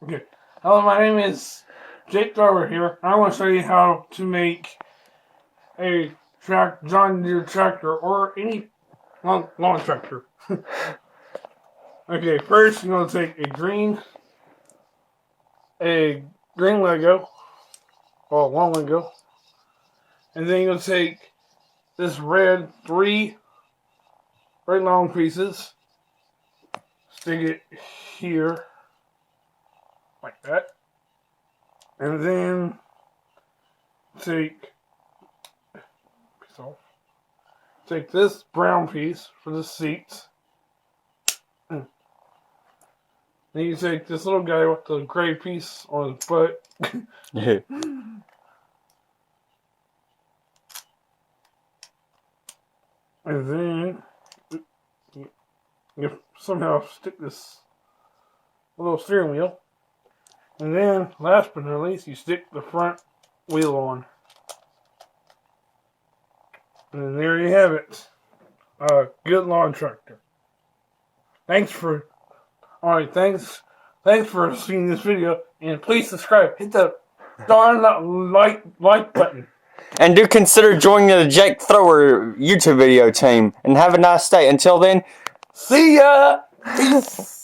Okay. Hello, my name is Jake Thrower here. I want to show you how to make a John Deere tractor or any lawn tractor. Okay, first you're going to take a green Lego, or one Lego, and then you're going to take this three red long pieces, stick it here, like that, and then take this brown piece for the seats. Then you take this little guy with the gray piece on his butt. And then you somehow stick this little steering wheel. And then, last but not least, you stick the front wheel on. And there you have it. A good lawn tractor. Thanks for seeing this video, and please subscribe. Hit the darn like button. And do consider joining the Jake Thrower YouTube video team. And have a nice day. Until then, see ya! Peace!